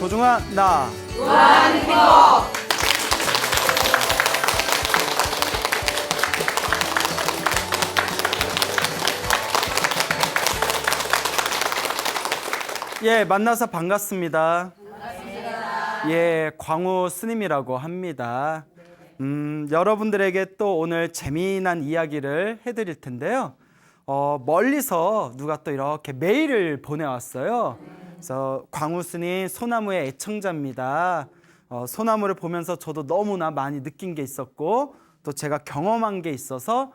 소중한 나. 무한 행복. 예, 만나서 반갑습니다. 예, 광우 스님이라고 합니다. 여러분들에게 또 오늘 재미난 이야기를 해드릴 텐데요. 멀리서 누가 또 이렇게 메일을 보내왔어요. 그래서 광우 스님 소나무의 애청자입니다. 소나무를 보면서 저도 너무나 많이 느낀 게 있었고 또 제가 경험한 게 있어서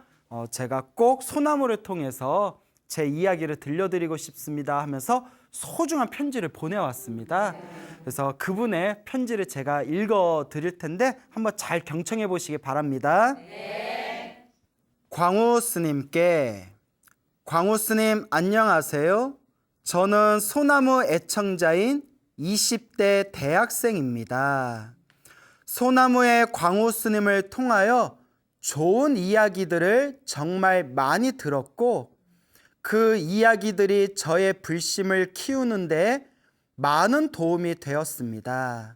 제가 꼭 소나무를 통해서 제 이야기를 들려드리고 싶습니다 하면서 소중한 편지를 보내왔습니다. 그래서 그분의 편지를 제가 읽어 드릴 텐데 한번 잘 경청해 보시기 바랍니다. 광우 스님께, 광우 스님 안녕하세요. 저는 소나무 애청자인 20대 대학생입니다. 소나무의 광우 스님을 통하여 좋은 이야기들을 정말 많이 들었고 그 이야기들이 저의 불심을 키우는데 많은 도움이 되었습니다.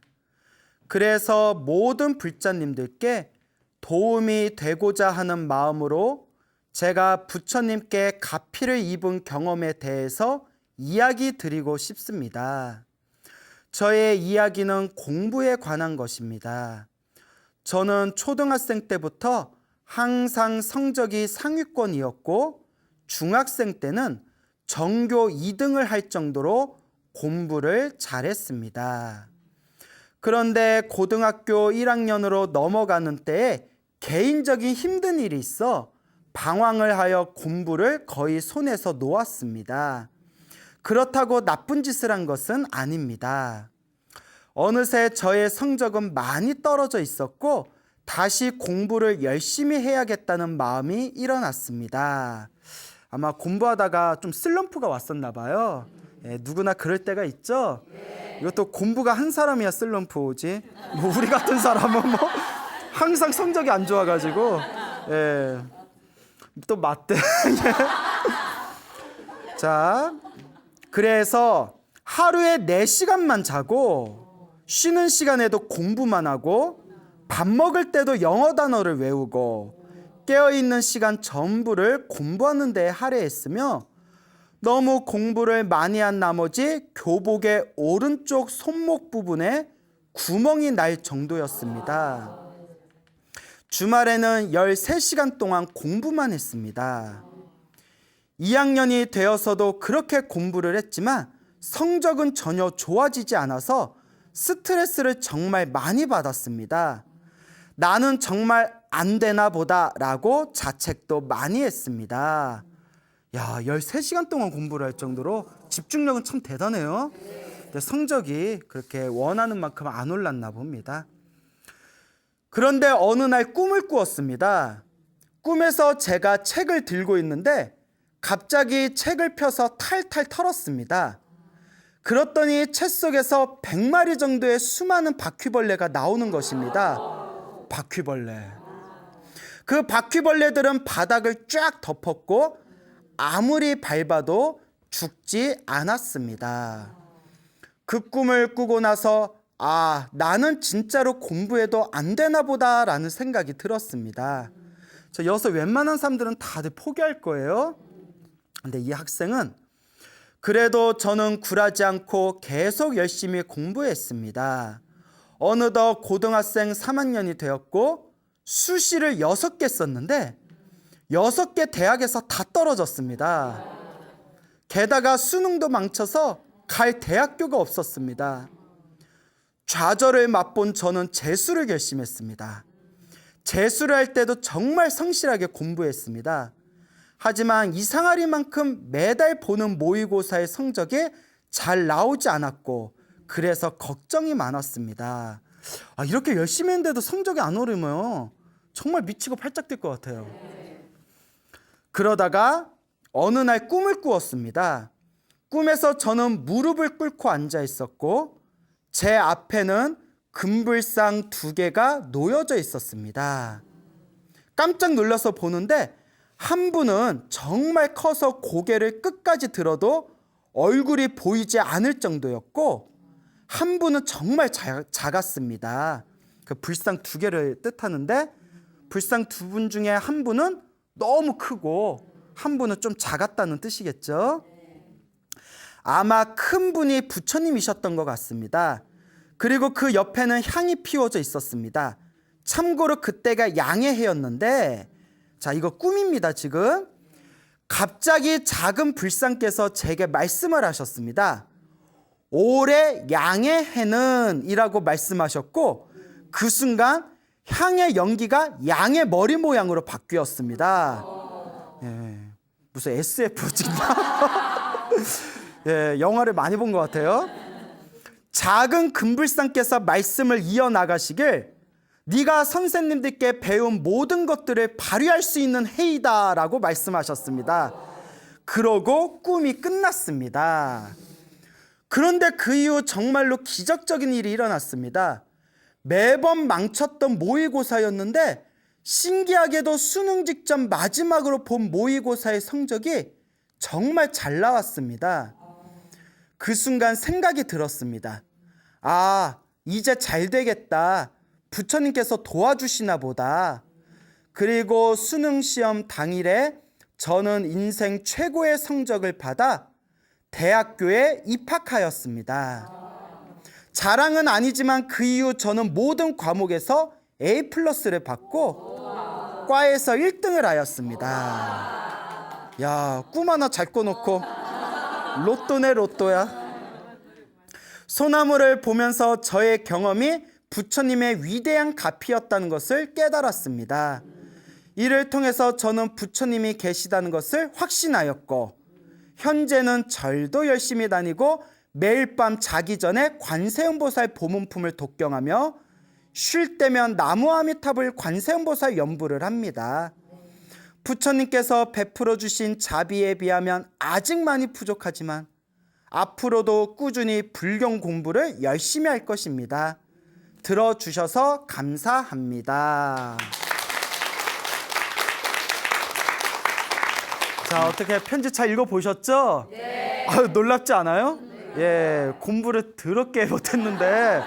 그래서 모든 불자님들께 도움이 되고자 하는 마음으로 제가 부처님께 가피를 입은 경험에 대해서 이야기 드리고 싶습니다. 저의 이야기는 공부에 관한 것입니다. 저는 초등학생 때부터 항상 성적이 상위권이었고 중학생 때는 전교 2등을 할 정도로 공부를 잘했습니다. 그런데 고등학교 1학년으로 넘어가는 때에 개인적인 힘든 일이 있어 방황을 하여 공부를 거의 손에서 놓았습니다. 그렇다고 나쁜 짓을 한 것은 아닙니다. 어느새 저의 성적은 많이 떨어져 있었고 다시 공부를 열심히 해야겠다는 마음이 일어났습니다. 아마 공부하다가 좀 슬럼프가 왔었나 봐요. 예, 누구나 그럴 때가 있죠. 이것도 공부가 한 사람이야 슬럼프 오지. 뭐 우리 같은 사람은 뭐 항상 성적이 안 좋아가지고 예, 또 맞대. 자, 그래서 하루에 4시간만 자고 쉬는 시간에도 공부만 하고 밥 먹을 때도 영어 단어를 외우고 깨어있는 시간 전부를 공부하는 데 할애했으며 너무 공부를 많이 한 나머지 교복의 오른쪽 손목 부분에 구멍이 날 정도였습니다. 주말에는 13시간 동안 공부만 했습니다. 2학년이 되어서도 그렇게 공부를 했지만 성적은 전혀 좋아지지 않아서 스트레스를 정말 많이 받았습니다. 나는 정말 안 되나 보다 라고 자책도 많이 했습니다. 야, 13시간 동안 공부를 할 정도로 집중력은 참 대단해요. 근데 성적이 그렇게 원하는 만큼 안 올랐나 봅니다. 그런데 어느 날 꿈을 꾸었습니다. 꿈에서 제가 책을 들고 있는데 갑자기 책을 펴서 탈탈 털었습니다. 그랬더니 책 속에서 100마리 정도의 수많은 바퀴벌레가 나오는 것입니다. 바퀴벌레. 그 바퀴벌레들은 바닥을 쫙 덮었고 아무리 밟아도 죽지 않았습니다. 그 꿈을 꾸고 나서 나는 진짜로 공부해도 안 되나 보다 라는 생각이 들었습니다. 여기서 웬만한 사람들은 다들 포기할 거예요. 근데 이 학생은 그래도 저는 굴하지 않고 계속 열심히 공부했습니다. 어느덧 고등학생 3학년이 되었고 수시를 6개 썼는데 6개 대학에서 다 떨어졌습니다. 게다가 수능도 망쳐서 갈 대학교가 없었습니다. 좌절을 맛본 저는 재수를 결심했습니다. 재수를 할 때도 정말 성실하게 공부했습니다. 하지만 이상하리만큼 매달 보는 모의고사의 성적이 잘 나오지 않았고 그래서 걱정이 많았습니다. 이렇게 열심히 했는데도 성적이 안 오르면 정말 미치고 팔짝 뛸 것 같아요. 그러다가 어느 날 꿈을 꾸었습니다. 꿈에서 저는 무릎을 꿇고 앉아 있었고 제 앞에는 금불상 2개가 놓여져 있었습니다. 깜짝 놀라서 보는데 한 분은 정말 커서 고개를 끝까지 들어도 얼굴이 보이지 않을 정도였고 한 분은 정말 작았습니다. 그 불상 2개를 뜻하는데 불상 2분 중에 한 분은 너무 크고 한 분은 좀 작았다는 뜻이겠죠. 아마 큰 분이 부처님이셨던 것 같습니다. 그리고 그 옆에는 향이 피워져 있었습니다. 참고로 그때가 양의 해였는데, 자, 이거 꿈입니다. 지금 갑자기 작은 불상께서 제게 말씀을 하셨습니다. 올해 양의 해는 이라고 말씀하셨고, 그 순간 향의 연기가 양의 머리 모양으로 바뀌었습니다. 예, 무슨 SF 찍나? 예, 영화를 많이 본 것 같아요. 작은 금불상께서 말씀을 이어나가시길, 네가 선생님들께 배운 모든 것들을 발휘할 수 있는 해이다라고 말씀하셨습니다. 그러고 꿈이 끝났습니다. 그런데 그 이후 정말로 기적적인 일이 일어났습니다. 매번 망쳤던 모의고사였는데 신기하게도 수능 직전 마지막으로 본 모의고사의 성적이 정말 잘 나왔습니다. 그 순간 생각이 들었습니다. 아, 이제 잘 되겠다. 부처님께서 도와주시나 보다. 그리고 수능 시험 당일에 저는 인생 최고의 성적을 받아 대학교에 입학하였습니다. 자랑은 아니지만 그 이후 저는 모든 과목에서 A+를 받고 과에서 1등을 하였습니다. 야, 꿈 하나 잘 꿔놓고 로또네 로또야. 소나무를 보면서 저의 경험이 부처님의 위대한 가피였다는 것을 깨달았습니다. 이를 통해서 저는 부처님이 계시다는 것을 확신하였고, 현재는 절도 열심히 다니고 매일 밤 자기 전에 관세음보살 보문품을 독경하며 쉴 때면 나무아미탑을 관세음보살 연부를 합니다. 부처님께서 베풀어 주신 자비에 비하면 아직 많이 부족하지만 앞으로도 꾸준히 불경 공부를 열심히 할 것입니다. 들어주셔서 감사합니다. 자, 어떻게 편지 잘 읽어보셨죠? 네. 아유, 놀랍지 않아요? 예, 공부를 더럽게 못했는데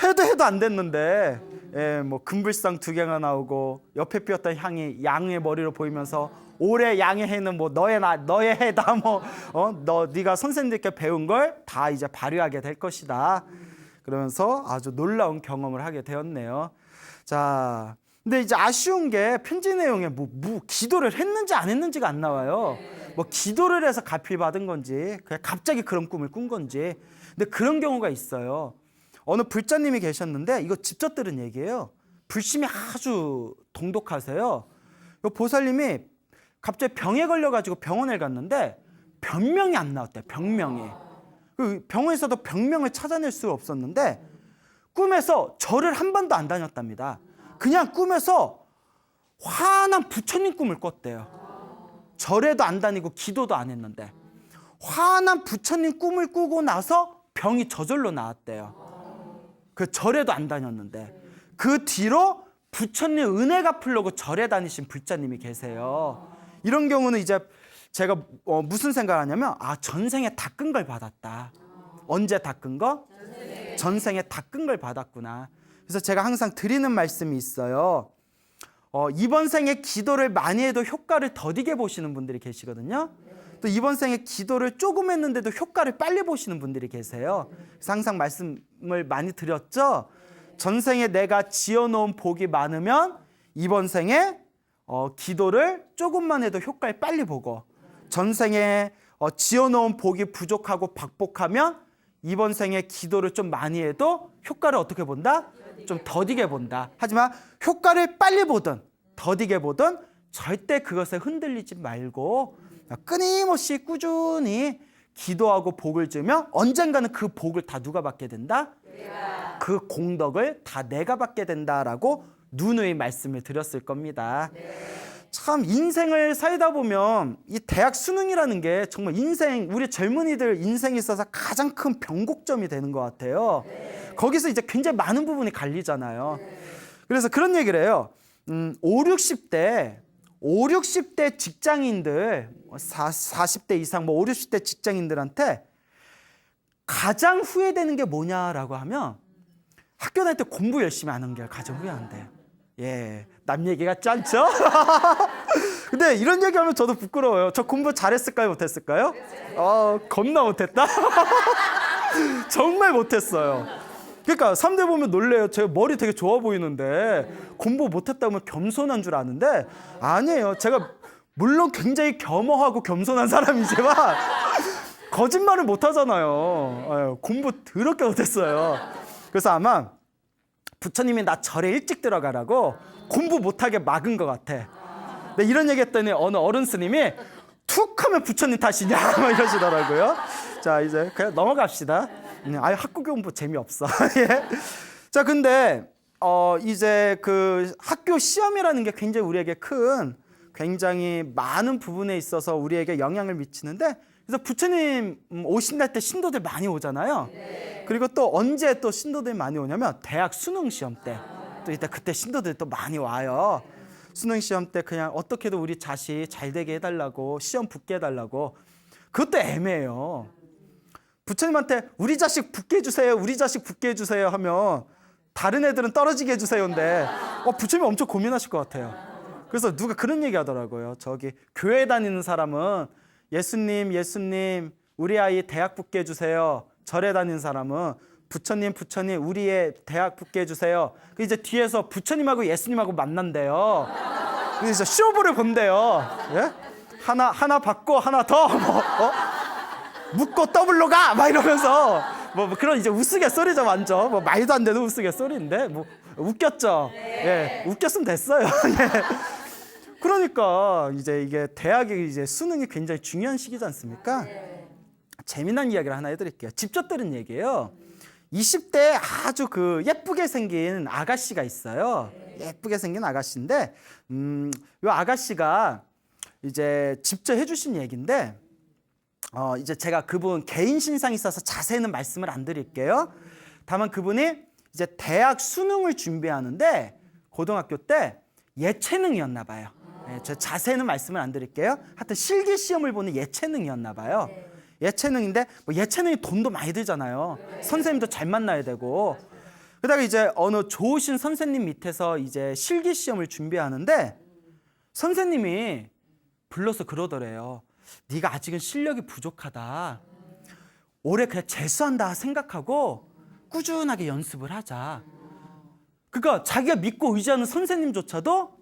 해도 안 됐는데, 예, 뭐 금불상 2개가 나오고 옆에 피었던 향이 양의 머리로 보이면서 올해 양의 해는 뭐 너의 해다, 뭐 네가 선생님들께 배운 걸 다 이제 발휘하게 될 것이다. 그러면서 아주 놀라운 경험을 하게 되었네요. 자, 근데 이제 아쉬운 게 편지 내용에 뭐 기도를 했는지 안 했는지가 안 나와요. 뭐 기도를 해서 가필 받은 건지 그냥 갑자기 그런 꿈을 꾼 건지. 근데 그런 경우가 있어요. 어느 불자님이 계셨는데 이거 직접 들은 얘기예요. 불심이 아주 돈독하세요. 보살님이 갑자기 병에 걸려가지고 병원을 갔는데 병명이 안 나왔대요. 병명이. 그 병원에서도 병명을 찾아낼 수 없었는데 꿈에서 절을 한 번도 안 다녔답니다. 그냥 꿈에서 환한 부처님 꿈을 꿨대요. 절에도 안 다니고 기도도 안 했는데 환한 부처님 꿈을 꾸고 나서 병이 저절로 나았대요. 그 절에도 안 다녔는데 그 뒤로 부처님 은혜 갚으려고 절에 다니신 불자님이 계세요. 이런 경우는 이제 제가 무슨 생각을 하냐면 전생에 닦은 걸 받았다. 언제 닦은 거? 전생에 닦은 걸 받았구나. 그래서 제가 항상 드리는 말씀이 있어요. 이번 생에 기도를 많이 해도 효과를 더디게 보시는 분들이 계시거든요. 또 이번 생에 기도를 조금 했는데도 효과를 빨리 보시는 분들이 계세요. 그래서 항상 말씀을 많이 드렸죠. 전생에 내가 지어놓은 복이 많으면 이번 생에 기도를 조금만 해도 효과를 빨리 보고, 전생에 지어놓은 복이 부족하고 박복하면 이번 생에 기도를 좀 많이 해도 효과를 어떻게 본다? 좀 더디게 본다. 하지만 효과를 빨리 보든 더디게 보든 절대 그것에 흔들리지 말고 끊임없이 꾸준히 기도하고 복을 주면 언젠가는 그 복을 다 누가 받게 된다? 그 공덕을 다 내가 받게 된다라고 누누이 말씀을 드렸을 겁니다. 참 인생을 살다 보면 이 대학 수능이라는 게 정말 우리 젊은이들 인생에 있어서 가장 큰 변곡점이 되는 것 같아요. 거기서 이제 굉장히 많은 부분이 갈리잖아요. 그래서 그런 얘기를 해요. 50, 60대 직장인들, 40대 이상 50, 60대 직장인들한테 가장 후회되는 게 뭐냐라고 하면 학교 다닐 때 공부 열심히 안 한 게 가장 후회한대요. 예, 남 얘기 같지 않죠? 근데 이런 얘기하면 저도 부끄러워요. 저 공부 잘했을까요, 못했을까요? 겁나 못했다. 정말 못했어요. 그러니까 사람들 보면 놀래요. 제가 머리 되게 좋아 보이는데 공부 못했다면 겸손한 줄 아는데 아니에요. 제가 물론 굉장히 겸허하고 겸손한 사람이지만 거짓말을 못하잖아요. 공부 더럽게 못했어요. 그래서 아마 부처님이 나 절에 일찍 들어가라고 공부 못하게 막은 것 같아. 근데 이런 얘기 했더니 어느 어른 스님이 툭 하면 부처님 탓이냐 막 이러시더라고요. 자, 이제 그냥 넘어갑시다. 아예 학교 공부 재미없어. 예. 자, 근데 이제 그 학교 시험이라는 게 굉장히 우리에게 굉장히 많은 부분에 있어서 우리에게 영향을 미치는데, 그래서 부처님 오신날 때 신도들 많이 오잖아요. 그리고 또 언제 또 신도들이 많이 오냐면 대학 수능 시험 때. 또 그때 신도들이 또 많이 와요. 수능 시험 때 그냥 어떻게든 우리 자식 잘 되게 해달라고, 시험 붙게 해달라고. 그것도 애매해요. 부처님한테 우리 자식 붙게 해주세요, 우리 자식 붙게 해주세요 하면 다른 애들은 떨어지게 해주세요인데 부처님 엄청 고민하실 것 같아요. 그래서 누가 그런 얘기 하더라고요. 저기 교회 다니는 사람은 예수님 우리 아이 대학 붙게 해주세요. 절에 다니는 사람은 부처님 우리의 대학 붙게 해주세요. 이제 뒤에서 부처님하고 예수님하고 만난대요. 그래서 쇼부를 본대요. 예? 하나 받고 하나 더 묻고 더블로 가! 막 이러면서 뭐 그런 이제 우스갯소리죠, 완전. 말도 안 되는 우스갯소리인데 웃겼죠. 예, 웃겼으면 됐어요. 예. 그러니까 이제 이게 대학의 이제 수능이 굉장히 중요한 시기지 않습니까? 재미난 이야기를 하나 해드릴게요. 직접 들은 얘기예요. 20대에 아주 그 예쁘게 생긴 아가씨가 있어요. 예쁘게 생긴 아가씨인데, 이 아가씨가 이제 직접 해주신 얘기인데, 이제 제가 그분 개인 신상이 있어서 자세히는 말씀을 안 드릴게요. 다만 그분이 이제 대학 수능을 준비하는데 고등학교 때 예체능이었나 봐요. 제가 자세히는 말씀을 안 드릴게요. 하여튼 실기 시험을 보는 예체능이었나 봐요. 예체능인데 예체능이 돈도 많이 들잖아요. 선생님도 잘 만나야 되고. 그러다가 이제 어느 좋으신 선생님 밑에서 이제 실기 시험을 준비하는데 선생님이 불러서 그러더래요. 네가 아직은 실력이 부족하다. 올해 그냥 재수한다 생각하고 꾸준하게 연습을 하자. 그러니까 자기가 믿고 의지하는 선생님조차도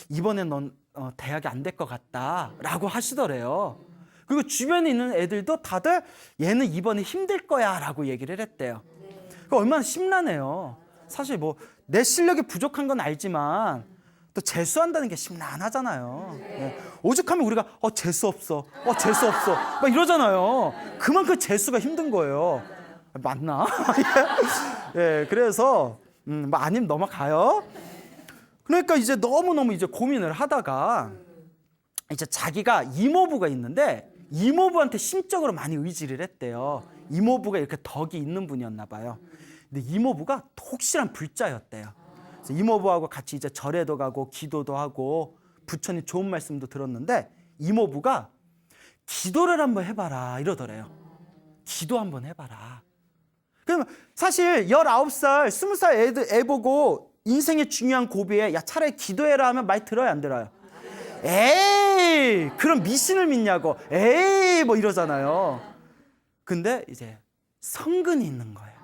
이번엔 넌 대학이 안 될 것 같다라고 하시더래요. 그리고 주변에 있는 애들도 다들 얘는 이번에 힘들 거야 라고 얘기를 했대요. 그러니까 얼마나 심란해요. 사실 내 실력이 부족한 건 알지만 또 재수한다는 게 심란하잖아요. 네. 오죽하면 우리가 재수 없어 막 이러잖아요. 그만큼 재수가 힘든 거예요. 맞나? 예, 그래서 아니면 넘어가요. 그러니까 이제 너무너무 이제 고민을 하다가 이제 자기가 이모부가 있는데 이모부한테 심적으로 많이 의지를 했대요. 이모부가 이렇게 덕이 있는 분이었나 봐요. 근데 이모부가 독실한 불자였대요. 그래서 이모부하고 같이 이제 절에도 가고 기도도 하고 부처님 좋은 말씀도 들었는데 이모부가 기도를 한번 해봐라 이러더래요. 기도 한번 해봐라. 그러면 사실 19살, 20살 애 보고 인생의 중요한 고비에 야 차라리 기도해라 하면 말 들어요, 안 들어요? 에이, 그럼 미신을 믿냐고. 에이, 이러잖아요. 근데 이제 성근이 있는 거예요.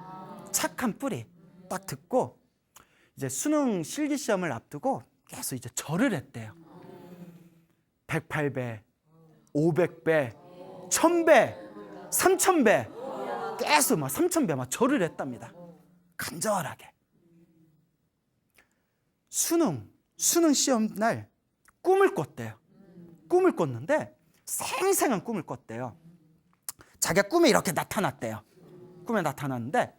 착한 뿌리. 딱 듣고 이제 수능 실기 시험을 앞두고 계속 이제 절을 했대요. 108배, 500배, 1000배, 3000배. 계속 3000배 막 절을 했답니다. 간절하게. 수능 시험 날 꿈을 꿨대요. 꿈을 꿨는데 생생한 꿈을 꿨대요. 자기가 꿈에 이렇게 나타났대요. 꿈에 나타났는데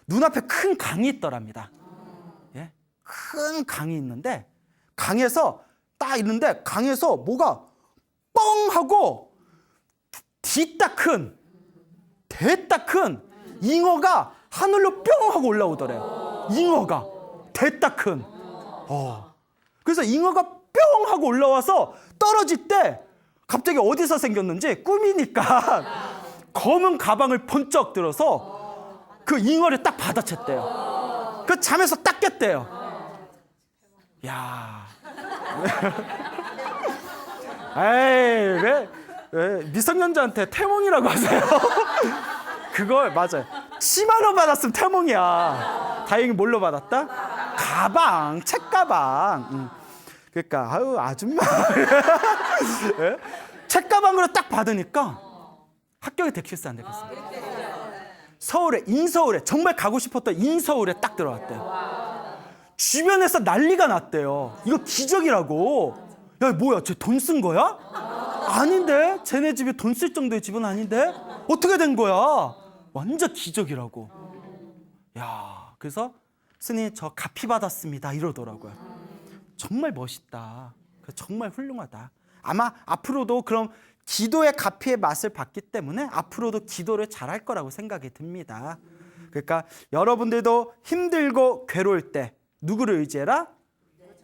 눈앞에 큰 강이 있더랍니다. 예? 큰 강이 있는데 강에서 딱 있는데 강에서 뭐가 뻥 하고 대따 큰 잉어가 하늘로 뿅 하고 올라오더래요. 잉어가 대따 큰. 그래서 잉어가 뿅 하고 올라와서 떨어질 때 갑자기 어디서 생겼는지 꿈이니까 검은 가방을 번쩍 들어서 그 잉어를 딱 받아챘대요. 그 잠에서 딱 깼대요. 야, 에이 왜 미성년자한테 태몽이라고 하세요? 그걸 맞아요. 10만 원 받았으면 태몽이야. 다행히 뭘로 받았다? 가방, 책가방. 그러니까 아유 아줌마 예? 책가방으로 딱 받으니까 합격이 됐겠어 안 됐겠어? 서울에 인서울에 정말 가고 싶었던 인서울에 딱 들어왔대요. 주변에서 난리가 났대요. 이거 기적이라고. 야 뭐야 쟤 돈 쓴 거야? 아닌데 쟤네 집이 돈 쓸 정도의 집은 아닌데 어떻게 된 거야? 완전 기적이라고. 야 그래서 스님 저 가피 받았습니다 이러더라고요. 정말 멋있다. 정말 훌륭하다. 아마 앞으로도 그럼 기도의 가피의 맛을 봤기 때문에 앞으로도 기도를 잘할 거라고 생각이 듭니다. 그러니까 여러분들도 힘들고 괴로울 때 누구를 의지해라?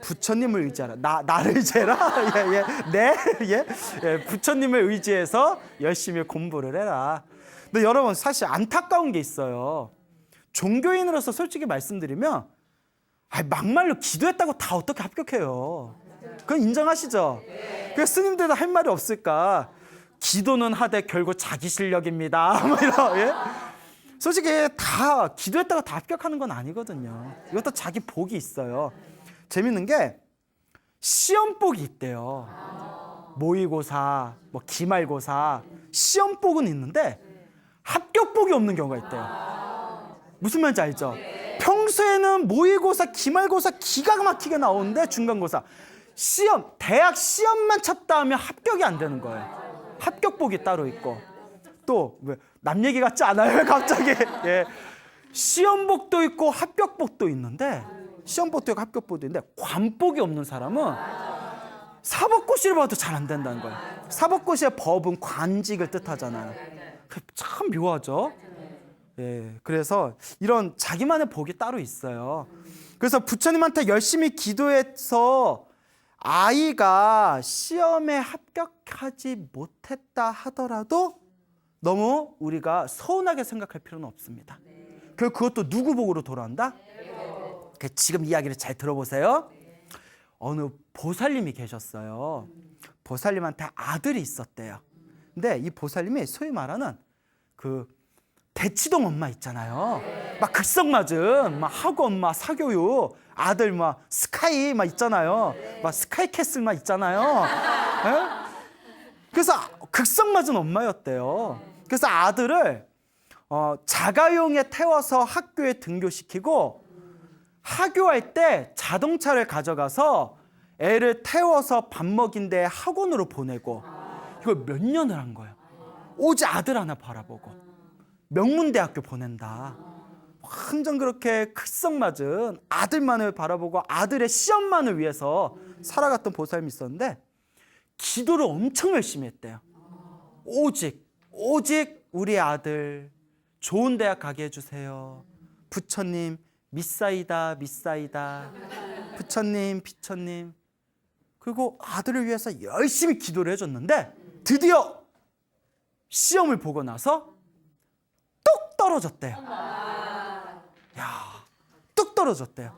부처님을 의지하라. 나를 의지해라. 부처님을 의지해서 열심히 공부를 해라. 근데 여러분 사실 안타까운 게 있어요. 종교인으로서 솔직히 말씀드리면 막말로 기도했다고 다 어떻게 합격해요? 그건 인정하시죠? 그래서 스님들도 할 말이 없을까? 기도는 하되 결국 자기 실력입니다. 뭐 이런, 예? 솔직히 다 기도했다고 다 합격하는 건 아니거든요. 이것도 자기 복이 있어요. 재밌는 게 시험복이 있대요. 모의고사, 뭐 기말고사, 시험복은 있는데 합격복이 없는 경우가 있대요. 무슨 말인지 알죠? 평소에는 모의고사, 기말고사 기가 막히게 나오는데 중간고사, 시험, 대학 시험만 쳤다 하면 합격이 안 되는 거예요. 합격복이 따로 있고 또 왜 남 얘기 같지 않아요? 갑자기 시험복도 있고 합격복도 있는데 시험복도 있고 합격복도 있는데 관복이 없는 사람은 사법고시를 봐도 잘 안 된다는 거예요. 사법고시의 법은 관직을 뜻하잖아요. 참 묘하죠? 그래서 이런 자기만의 복이 따로 있어요. 그래서 부처님한테 열심히 기도해서 아이가 시험에 합격하지 못했다 하더라도 너무 우리가 서운하게 생각할 필요는 없습니다. 그것도 누구 복으로 돌아온다? 지금 이야기를 잘 들어보세요. 어느 보살님이 계셨어요. 보살님한테 아들이 있었대요. 근데 이 보살님이 소위 말하는 그 대치동 엄마 있잖아요. 막 극성맞은 막 학원 막 사교육 아들 막 스카이 막 있잖아요. 막 스카이 캐슬 막 있잖아요. 그래서 극성맞은 엄마였대요. 그래서 아들을 자가용에 태워서 학교에 등교시키고 하교할 때 자동차를 가져가서 애를 태워서 밥 먹인 데 학원으로 보내고 이걸 몇 년을 한 거예요. 오직 아들 하나 바라보고 명문대학교 보낸다. 완전 그렇게 극성맞은 아들만을 바라보고 아들의 시험만을 위해서 살아갔던 보살님이 있었는데 기도를 엄청 열심히 했대요. 오직 우리 아들 좋은 대학 가게 해주세요. 부처님 믿사이다. 부처님 비처님. 그리고 아들을 위해서 열심히 기도를 해줬는데 드디어 시험을 보고 나서 뚝 떨어졌대요. 뚝 떨어졌대요.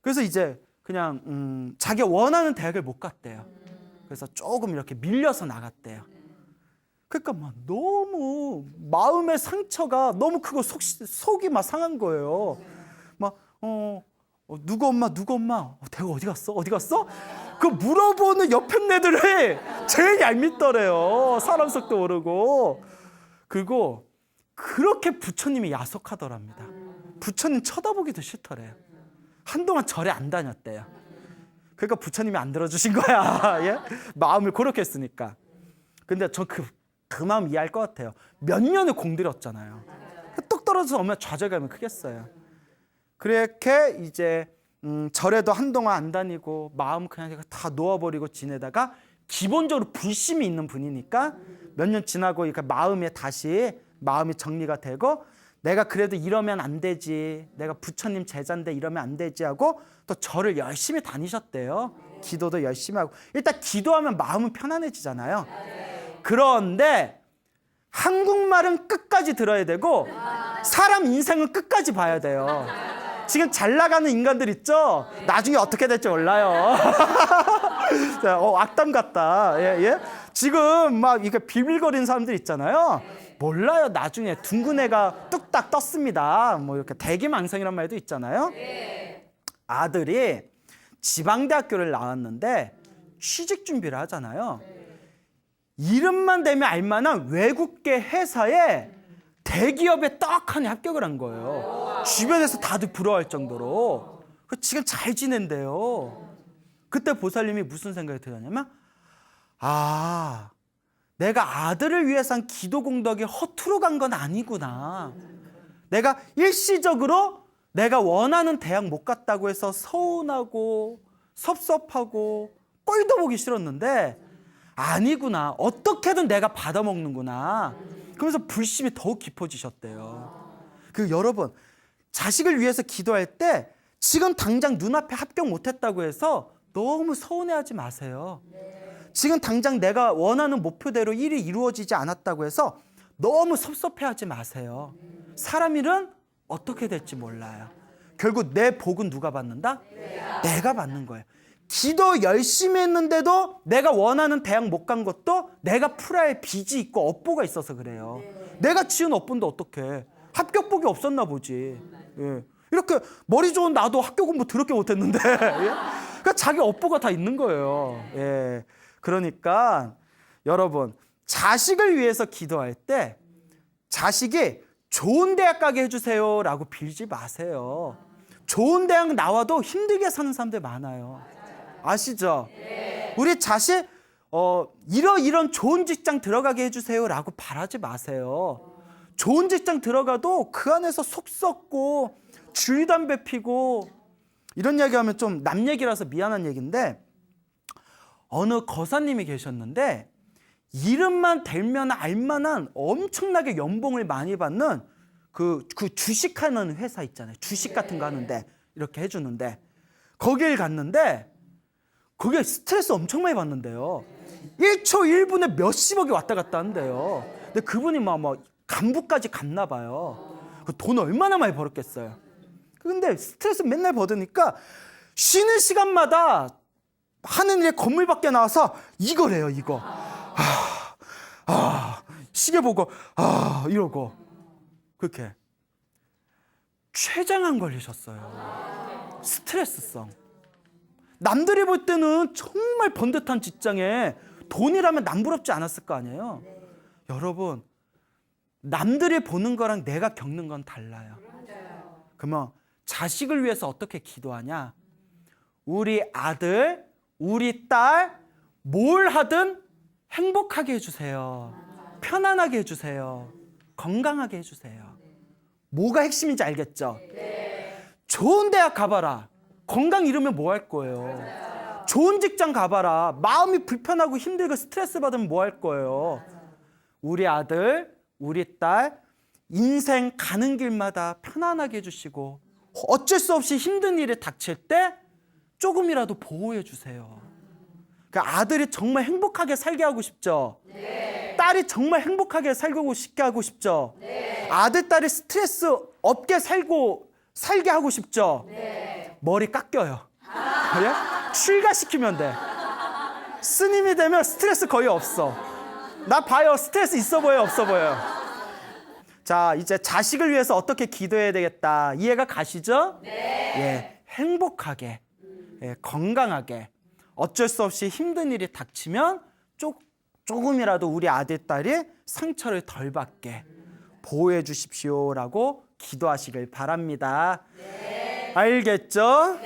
그래서 이제 그냥 자기가 원하는 대학을 못 갔대요. 그래서 조금 이렇게 밀려서 나갔대요. 그러니까 막 너무 마음의 상처가 너무 크고 속이 막 상한 거예요. 막 누구 엄마 대가 어디 갔어? 그 물어보는 옆에 애들이 제일 얄밉더래요. 사람 속도 모르고. 그리고 그렇게 부처님이 야속하더랍니다. 부처님 쳐다보기도 싫더래요. 한동안 절에 안 다녔대요. 그러니까 부처님이 안 들어주신 거야. 예? 마음을 그렇게 했으니까. 근데 전 그 마음 이해할 것 같아요. 몇 년을 공들였잖아요. 뚝 떨어져서 얼마나 좌절감이 크겠어요. 그렇게 이제 절에도 한동안 안 다니고 마음 그냥 다 놓아버리고 지내다가 기본적으로 불심이 있는 분이니까 몇 년 지나고 마음이 정리가 되고 내가 그래도 이러면 안 되지. 내가 부처님 제자인데 이러면 안 되지 하고 또 절을 열심히 다니셨대요. 기도도 열심히 하고. 일단 기도하면 마음은 편안해지잖아요. 그런데 한국말은 끝까지 들어야 되고 사람 인생은 끝까지 봐야 돼요. 지금 잘 나가는 인간들 있죠? 나중에 어떻게 될지 몰라요. 악담 같다. 예? 지금 막 이게 비빌거리는 사람들 있잖아요. 몰라요. 나중에 둥근 애가 뚝딱 떴습니다. 뭐 이렇게 대기만성이란 말도 있잖아요. 아들이 지방대학교를 나왔는데 취직 준비를 하잖아요. 이름만 대면 알만한 외국계 회사에 대기업에 떡하니 합격을 한 거예요. 주변에서 다들 부러워할 정도로. 지금 잘 지낸대요. 그때 보살님이 무슨 생각이 들었냐면, 아, 내가 아들을 위해서 한 기도 공덕이 허투루 간 건 아니구나. 내가 일시적으로 내가 원하는 대학 못 갔다고 해서 서운하고 섭섭하고 꼴도 보기 싫었는데 아니구나. 어떻게든 내가 받아먹는구나. 그러면서 불심이 더욱 깊어지셨대요. 여러분, 자식을 위해서 기도할 때 지금 당장 눈앞에 합격 못했다고 해서 너무 서운해하지 마세요. 지금 당장 내가 원하는 목표대로 일이 이루어지지 않았다고 해서 너무 섭섭해하지 마세요. 사람 일은 어떻게 될지 몰라요. 결국 내 복은 누가 받는다? 내가 받는 거예요. 기도 열심히 했는데도 내가 원하는 대학 못 간 것도 내가 풀어야 할 빚이 있고 업보가 있어서 그래요. 내가 지은 업보인데 어떡해. 합격복이 없었나 보지. 예. 이렇게 머리 좋은 나도 학교 공부 더럽게 못했는데 예? 그러니까 자기 업보가 다 있는 거예요. 예. 그러니까 여러분, 자식을 위해서 기도할 때 자식이 좋은 대학 가게 해주세요 라고 빌지 마세요. 좋은 대학 나와도 힘들게 사는 사람들 많아요. 아시죠? 우리 자식 이런 좋은 직장 들어가게 해주세요 라고 바라지 마세요. 좋은 직장 들어가도 그 안에서 속 썩고 주의담배 피고, 이런 얘기하면 좀 남 얘기라서 미안한 얘기인데, 어느 거사님이 계셨는데 이름만 대면 알만한 엄청나게 연봉을 많이 받는 그 주식하는 회사 있잖아요. 주식 같은 거 하는데 이렇게 해주는데, 거길 갔는데 그게 스트레스 엄청 많이 받는데요. 1초 1분에 몇십억이 왔다 갔다 한대요. 근데 그분이 막 간부까지 갔나 봐요. 돈 얼마나 많이 벌었겠어요. 근데 스트레스 맨날 받으니까 쉬는 시간마다 하는 일에 건물 밖에 나와서 이거래요, 이거. 시계 보고 이러고. 그렇게 췌장암 걸리셨어요. 스트레스성. 남들이 볼 때는 정말 번듯한 직장에 돈이라면 남부럽지 않았을 거 아니에요. 여러분, 남들이 보는 거랑 내가 겪는 건 달라요. 그러면 자식을 위해서 어떻게 기도하냐? 우리 아들, 우리 딸 뭘 하든 행복하게 해주세요. 편안하게 해주세요. 건강하게 해주세요. 뭐가 핵심인지 알겠죠? 좋은 대학 가봐라. 건강 잃으면 뭐 할 거예요? 좋은 직장 가봐라. 마음이 불편하고 힘들고 스트레스 받으면 뭐 할 거예요? 우리 아들, 우리 딸 인생 가는 길마다 편안하게 해주시고, 어쩔 수 없이 힘든 일이 닥칠 때 조금이라도 보호해 주세요. 그러니까 아들이 정말 행복하게 살게 하고 싶죠? 딸이 정말 행복하게 살게 하고 싶죠? 아들, 딸이 스트레스 없게 살게 하고 싶죠? 머리 깎여요. 그래? 출가시키면 돼. 스님이 되면 스트레스 거의 없어. 나 봐요. 스트레스 있어 보여요? 없어 보여요? 자, 이제 자식을 위해서 어떻게 기도해야 되겠다. 이해가 가시죠? 예, 행복하게, 예, 건강하게, 어쩔 수 없이 힘든 일이 닥치면 조금이라도 우리 아들, 딸이 상처를 덜 받게 보호해 주십시오라고 기도하시길 바랍니다. 알겠죠?